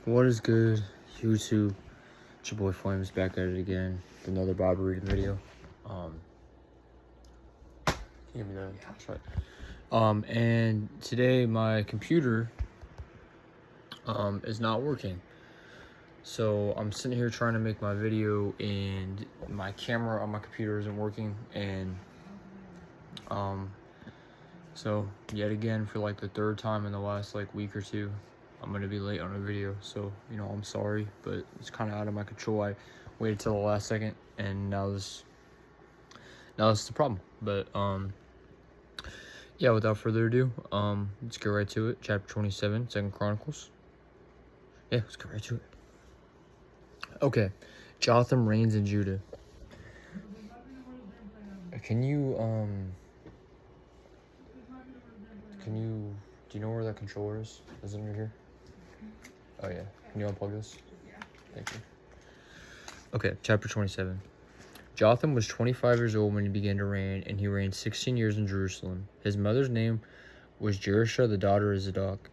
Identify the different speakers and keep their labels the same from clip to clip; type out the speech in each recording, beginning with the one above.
Speaker 1: What is good, YouTube? It's your boy Flames back at it again with another Bible reading video. Give me that. That's right. And today my computer is not working. So I'm sitting here trying to make my video, and my camera on my computer isn't working. And so yet again, for like the third time in the last week or two, I'm gonna be late on a video. So I'm sorry, but it's kind of out of my control. I waited till the last second, and now this is the problem. But yeah, without further ado, let's get right to it. Chapter 27, 2 Chronicles. Yeah, let's get right to it. Okay, Jotham reigns in Judah. Do you know where that controller is? Is it under here? Oh yeah, can you unplug this? Thank you. Okay, chapter 27. Jotham was 25 years old when he began to reign, and he reigned 16 years in Jerusalem. His mother's name was Jerusha, the daughter of Zadok.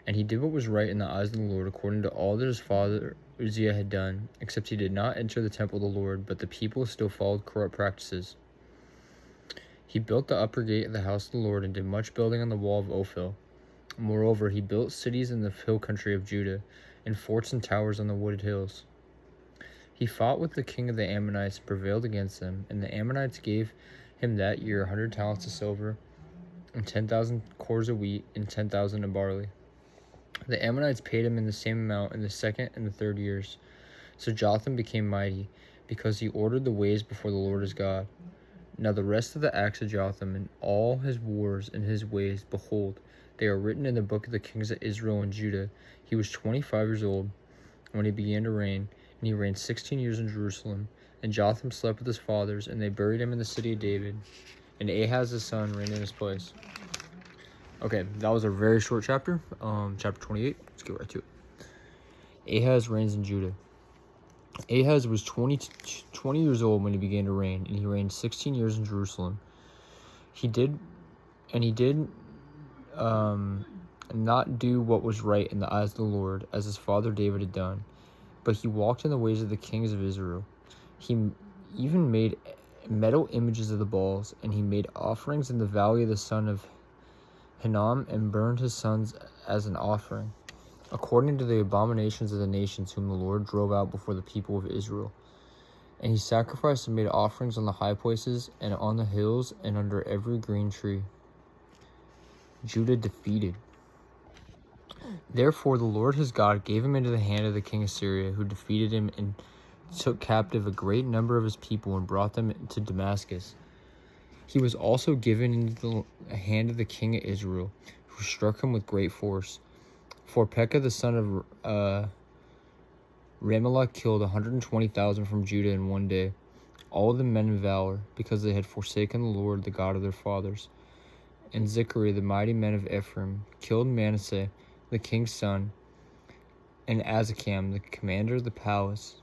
Speaker 1: And he did what was right in the eyes of the Lord, according to all that his father Uzziah had done, except he did not enter the temple of the Lord, but the people still followed corrupt practices. He built the upper gate of the house of the Lord, and did much building on the wall of Ophel. Moreover, he built cities in the hill country of Judah, and forts and towers on the wooded hills. He fought with the king of the Ammonites and prevailed against them, and the Ammonites gave him that year 100 talents of silver, and 10,000 cores of wheat, and 10,000 of barley. The Ammonites paid him in the same amount in the second and the third years. So Jotham became mighty, because he ordered the ways before the Lord his God. Now the rest of the acts of Jotham, and all his wars and his ways, behold, they are written in the book of the kings of Israel and Judah. He was 25 years old when he began to reign, and he reigned 16 years in Jerusalem. And Jotham slept with his fathers, and they buried him in the city of David. And Ahaz his son reigned in his place. Okay, that was a very short chapter. Chapter 28. Let's get right to it. Ahaz reigns in Judah. Ahaz was 20 years old when he began to reign, and he reigned 16 years in Jerusalem. He did not do what was right in the eyes of the Lord, as his father David had done, but he walked in the ways of the kings of Israel. He even made metal images of the Baals, and he made offerings in the valley of the son of Hinnom, and burned his sons as an offering, according to the abominations of the nations whom the Lord drove out before the people of Israel. And he sacrificed and made offerings on the high places, and on the hills, and under every green tree. Judah defeated. Therefore the Lord his God gave him into the hand of the king of Syria, who defeated him and took captive a great number of his people and brought them to Damascus. He was also given into the hand of the king of Israel, who struck him with great force. For Pekah the son of Remelah killed 120,000 from Judah in one day, all the men of valor, because they had forsaken the Lord, the God of their fathers. And Zechariah, the mighty men of Ephraim, killed Manasseh, the king's son, and Azekam, the commander of the palace,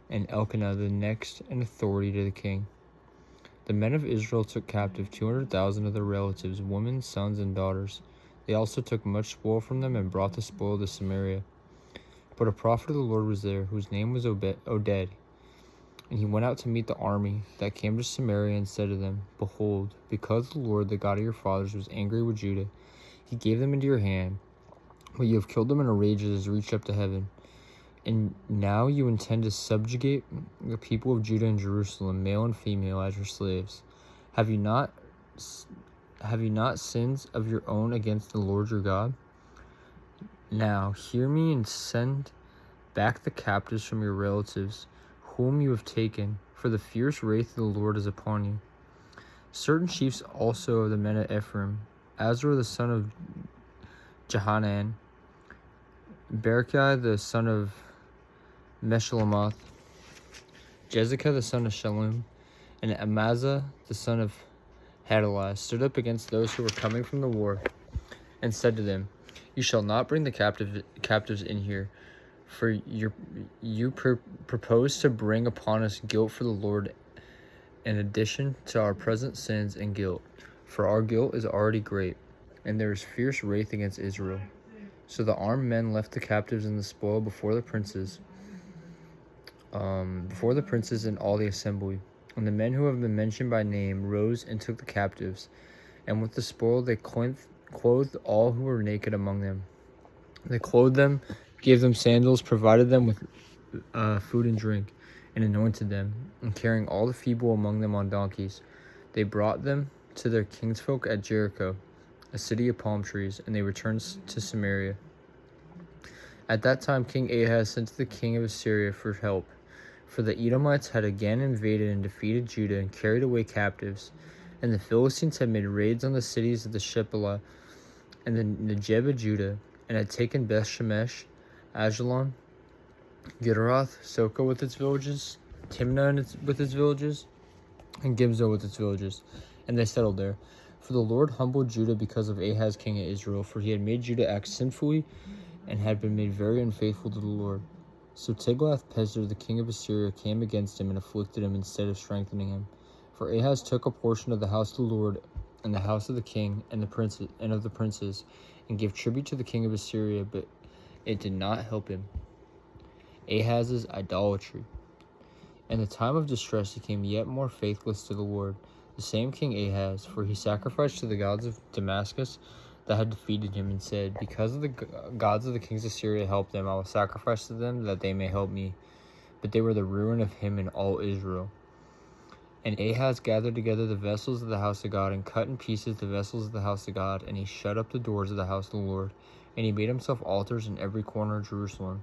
Speaker 1: and Elkanah, the next in authority to the king. The men of Israel took captive 200,000 of their relatives, women, sons, and daughters. They also took much spoil from them and brought the spoil to Samaria. But a prophet of the Lord was there, whose name was Oded. And he went out to meet the army that came to Samaria and said to them, Behold, because the Lord, the God of your fathers, was angry with Judah, he gave them into your hand, but you have killed them in a rage that has reached up to heaven. And now you intend to subjugate the people of Judah and Jerusalem, male and female, as your slaves. Have you not sins of your own against the Lord your God? Now hear me and send back the captives from your relatives, whom you have taken, for the fierce wrath of the Lord is upon you. Certain chiefs also of the men of Ephraim, Azor the son of Jehanan, Berechiah the son of Meshillemoth, Jezekah the son of Shallum, and Amazah the son of Hadaliah stood up against those who were coming from the war, and said to them, You shall not bring the captives in here, for you propose to bring upon us guilt for the Lord, in addition to our present sins and guilt. For our guilt is already great, and there is fierce wrath against Israel. So the armed men left the captives and the spoil before the princes and all the assembly. And the men who have been mentioned by name rose and took the captives, and with the spoil they clothed all who were naked among them. They clothed them, gave them sandals, provided them with food and drink, and anointed them. And carrying all the feeble among them on donkeys, they brought them to their kinsfolk at Jericho, a city of palm trees, and they returned to Samaria. At that time King Ahaz sent to the king of Assyria for help, for the Edomites had again invaded and defeated Judah and carried away captives, and the Philistines had made raids on the cities of the Shephelah and the Negeb of Judah, and had taken Beth Shemesh, Ajalon, Gederoth, Soka with its villages, Timnah with its villages, and Gimzo with its villages, and they settled there. For the Lord humbled Judah because of Ahaz king of Israel, for he had made Judah act sinfully and had been made very unfaithful to the Lord. So Tiglath-Pileser, the king of Assyria, came against him and afflicted him instead of strengthening him. For Ahaz took a portion of the house of the Lord and the house of the king and of the princes, and gave tribute to the king of Assyria, but it did not help him. Ahaz's idolatry. In the time of distress he became yet more faithless to the Lord, the same king Ahaz, for he sacrificed to the gods of Damascus that had defeated him, and said, because of the gods of the kings of Syria help them, I will sacrifice to them that they may help me. But they were the ruin of him and all Israel. And Ahaz gathered together the vessels of the house of God, and cut in pieces the vessels of the house of God, and he shut up the doors of the house of the Lord. And he made himself altars in every corner of Jerusalem.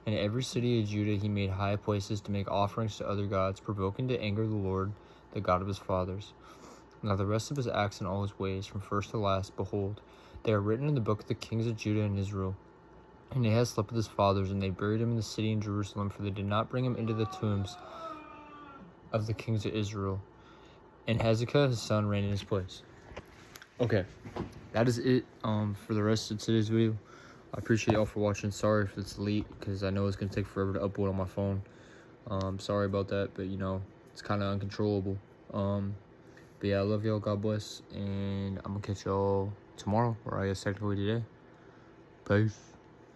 Speaker 1: And in every city of Judah he made high places to make offerings to other gods, provoking to anger the Lord, the God of his fathers. Now the rest of his acts and all his ways, from first to last, behold, they are written in the book of the kings of Judah and Israel. And Ahaz slept with his fathers, and they buried him in the city in Jerusalem, for they did not bring him into the tombs of the kings of Israel. And Hezekiah his son reigned in his place. Okay, that is it for the rest of today's video. I appreciate y'all for watching. Sorry if it's late, because I know it's going to take forever to upload on my phone. Sorry about that, but it's kind of uncontrollable. But yeah, I love y'all. God bless. And I'm going to catch y'all tomorrow, or I guess technically today. Peace.